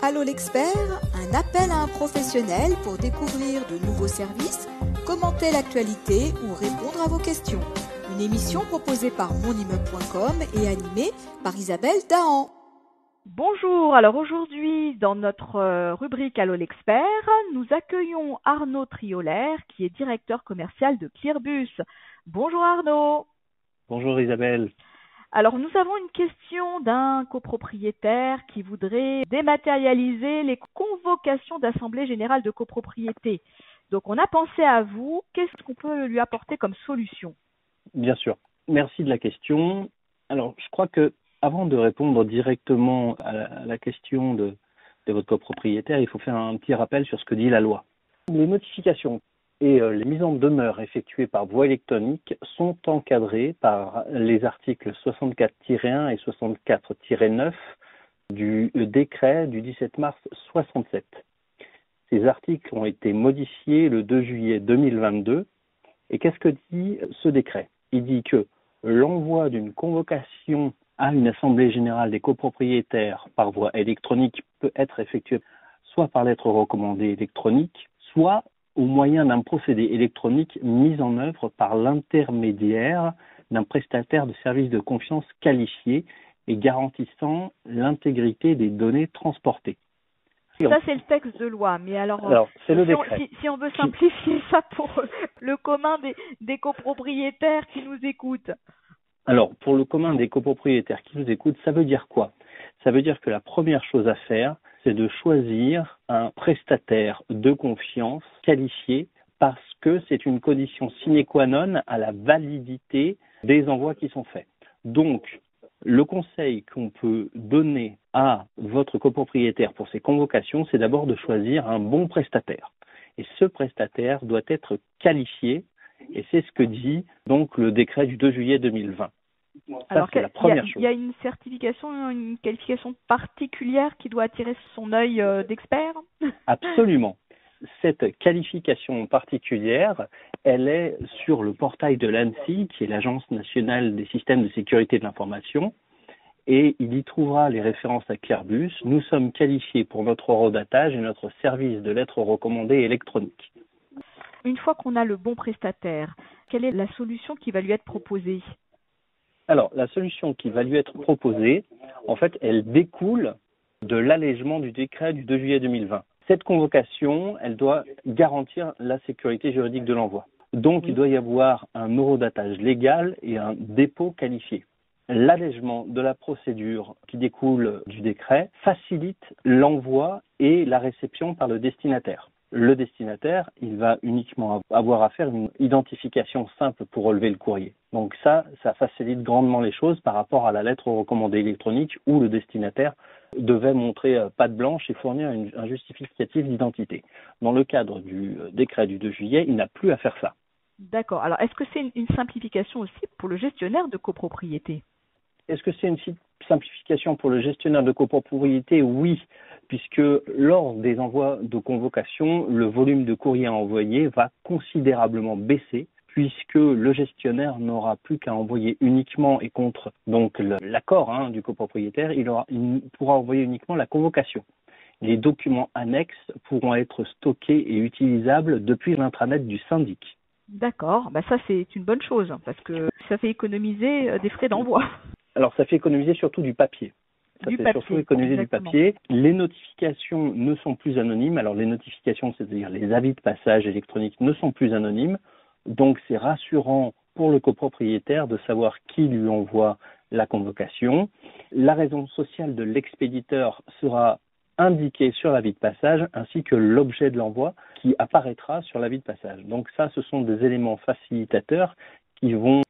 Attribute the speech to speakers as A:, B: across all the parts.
A: Allô l'expert, un appel à un professionnel pour découvrir de nouveaux services, commenter l'actualité ou répondre à vos questions. Une émission proposée par monimmeuble.com et animée par Isabelle Dahan.
B: Bonjour, alors aujourd'hui dans notre rubrique Allô l'expert, nous accueillons Arnaud Triolaire qui est directeur commercial de Clearbus. Bonjour Arnaud.
C: Bonjour Isabelle.
B: Alors nous avons une question d'un copropriétaire qui voudrait dématérialiser les convocations d'assemblée générale de copropriété. Donc on a pensé à vous, qu'est-ce qu'on peut lui apporter comme solution?
C: Bien sûr, merci de la question. Alors je crois que avant de répondre directement à la question de votre copropriétaire, il faut faire un petit rappel sur ce que dit la loi. Les notifications et les mises en demeure effectuées par voie électronique sont encadrées par les articles 64-1 et 64-9 du décret du 17 mars 67. Ces articles ont été modifiés le 2 juillet 2022. Et qu'est-ce que dit ce décret? Il dit que l'envoi d'une convocation à une assemblée générale des copropriétaires par voie électronique peut être effectué soit par lettre recommandée électronique, soit au moyen d'un procédé électronique mis en œuvre par l'intermédiaire d'un prestataire de services de confiance qualifié et garantissant l'intégrité des données transportées.
B: Ça, c'est le texte de loi, mais alors
C: c'est le décret.
B: Si on veut simplifier ça pour le commun des copropriétaires qui nous écoutent.
C: Alors, pour le commun des copropriétaires qui nous écoutent, ça veut dire quoi? Ça veut dire que la première chose à faire, c'est de choisir un prestataire de confiance qualifié parce que c'est une condition sine qua non à la validité des envois qui sont faits. Donc, le conseil qu'on peut donner à votre copropriétaire pour ces convocations, c'est d'abord de choisir un bon prestataire. Et ce prestataire doit être qualifié, et c'est ce que dit donc le décret du 2 juillet 2020.
B: Alors,
C: c'est la première chose.
B: Il y a une certification, une qualification particulière qui doit attirer son œil d'expert?
C: Absolument. Cette qualification particulière, elle est sur le portail de l'ANSSI, qui est l'Agence nationale des systèmes de sécurité de l'information, et il y trouvera les références à Clearbus. Nous sommes qualifiés pour notre horodatage et notre service de lettres recommandées électroniques.
B: Une fois qu'on a le bon prestataire, quelle est la solution qui va lui être proposée?
C: Alors, la solution qui va lui être proposée, en fait, elle découle de l'allègement du décret du 2 juillet 2020. Cette convocation, elle doit garantir la sécurité juridique de l'envoi. Donc, il doit y avoir un horodatage légal et un dépôt qualifié. L'allègement de la procédure qui découle du décret facilite l'envoi et la réception par le destinataire. Le destinataire, il va uniquement avoir à faire une identification simple pour relever le courrier. Donc ça facilite grandement les choses par rapport à la lettre recommandée électronique où le destinataire devait montrer patte blanche et fournir un justificatif d'identité. Dans le cadre du décret du 2 juillet, il n'a plus à faire ça.
B: D'accord. Alors, est-ce que c'est une simplification aussi pour le gestionnaire de copropriété?
C: Est-ce que c'est une simplification pour le gestionnaire de copropriété? Oui, puisque lors des envois de convocation, le volume de courrier à envoyer va considérablement baisser, puisque le gestionnaire n'aura plus qu'à envoyer uniquement, et contre donc l'accord du copropriétaire, il pourra envoyer uniquement la convocation. Les documents annexes pourront être stockés et utilisables depuis l'intranet du syndic.
B: D'accord, ça c'est une bonne chose, parce que ça fait économiser des frais d'envoi.
C: Alors, ça fait économiser surtout du papier. Surtout économiser
B: exactement.
C: du papier. Les notifications ne sont plus anonymes. Alors, les notifications, c'est-à-dire les avis de passage électroniques, ne sont plus anonymes. Donc, c'est rassurant pour le copropriétaire de savoir qui lui envoie la convocation. La raison sociale de l'expéditeur sera indiquée sur l'avis de passage, ainsi que l'objet de l'envoi qui apparaîtra sur l'avis de passage. Donc, ça, ce sont des éléments facilitateurs qui vont,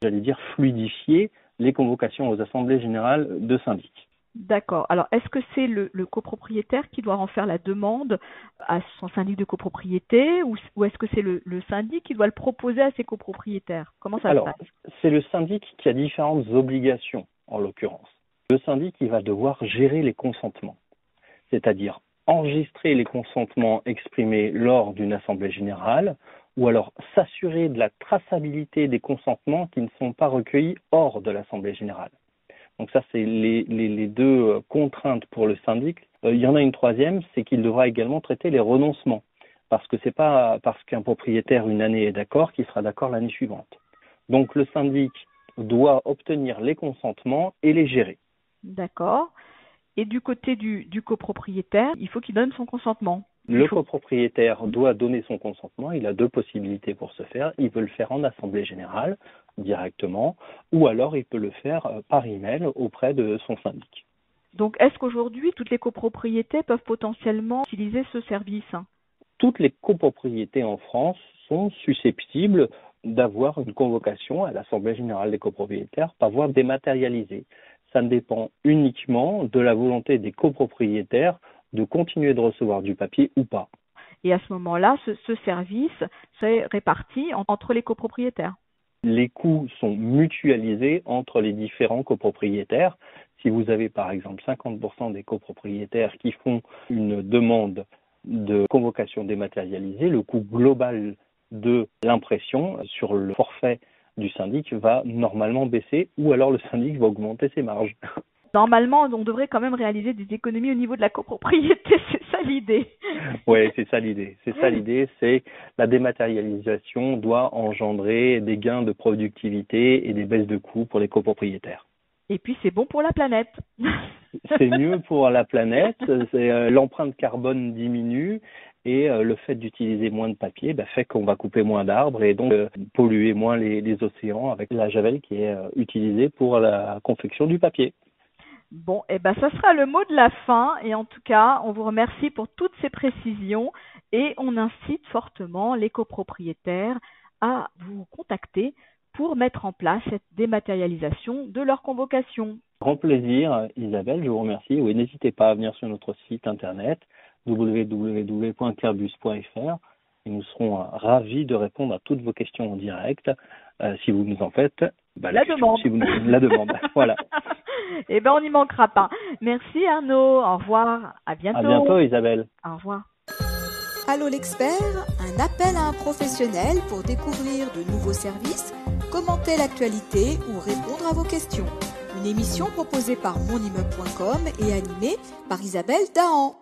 C: fluidifier les convocations aux assemblées générales de syndic.
B: D'accord. Alors, est-ce que c'est le copropriétaire qui doit en faire la demande à son syndic de copropriété ou est-ce que c'est le syndic qui doit le proposer à ses copropriétaires? Comment ça se passe?
C: C'est le syndic qui a différentes obligations, en l'occurrence. Le syndic, il va devoir gérer les consentements, c'est-à-dire enregistrer les consentements exprimés lors d'une assemblée générale, ou alors s'assurer de la traçabilité des consentements qui ne sont pas recueillis hors de l'assemblée générale. Donc ça, c'est les deux contraintes pour le syndic Il y en a une troisième, c'est qu'il devra également traiter les renoncements. Parce que c'est pas parce qu'un propriétaire une année est d'accord qu'il sera d'accord l'année suivante. Donc le syndic doit obtenir les consentements et les gérer.
B: D'accord. Et du côté du copropriétaire, il faut qu'il donne son consentement.
C: Le copropriétaire doit donner son consentement. Il a deux possibilités pour ce faire. Il peut le faire en assemblée générale directement, ou alors il peut le faire par email auprès de son syndic.
B: Donc est-ce qu'aujourd'hui toutes les copropriétés peuvent potentiellement utiliser ce service?
C: Toutes les copropriétés en France sont susceptibles d'avoir une convocation à l'Assemblée générale des copropriétaires par voie dématérialisée. Ça ne dépend uniquement de la volonté des copropriétaires de continuer de recevoir du papier ou pas.
B: Et à ce moment-là, ce service serait réparti entre les copropriétaires.
C: Les coûts sont mutualisés entre les différents copropriétaires. Si vous avez par exemple 50% des copropriétaires qui font une demande de convocation dématérialisée, le coût global de l'impression sur le forfait du syndic va normalement baisser, ou alors le syndic va augmenter ses marges.
B: Normalement, on devrait quand même réaliser des économies au niveau de la copropriété, c'est ça l'idée.
C: Oui, c'est ça l'idée. C'est la dématérialisation doit engendrer des gains de productivité et des baisses de coûts pour les copropriétaires.
B: Et puis c'est bon pour la planète.
C: C'est mieux pour la planète, l'empreinte carbone diminue et le fait d'utiliser moins de papier fait qu'on va couper moins d'arbres et donc polluer moins les océans avec la javel qui est utilisée pour la confection du papier.
B: Bon, ça sera le mot de la fin et en tout cas, on vous remercie pour toutes ces précisions et on incite fortement les copropriétaires à vous contacter pour mettre en place cette dématérialisation de leur convocation.
C: Grand plaisir, Isabelle, je vous remercie. Oui, n'hésitez pas à venir sur notre site internet www.clearbus.fr et nous serons ravis de répondre à toutes vos questions en direct si vous nous en faites
B: la demande.
C: La demande. Voilà.
B: On n'y manquera pas. Merci Arnaud, au revoir, à bientôt.
C: À bientôt Isabelle.
B: Au revoir.
A: Allô l'expert, un appel à un professionnel pour découvrir de nouveaux services, commenter l'actualité ou répondre à vos questions. Une émission proposée par monimmeuble.com et animée par Isabelle Dahan.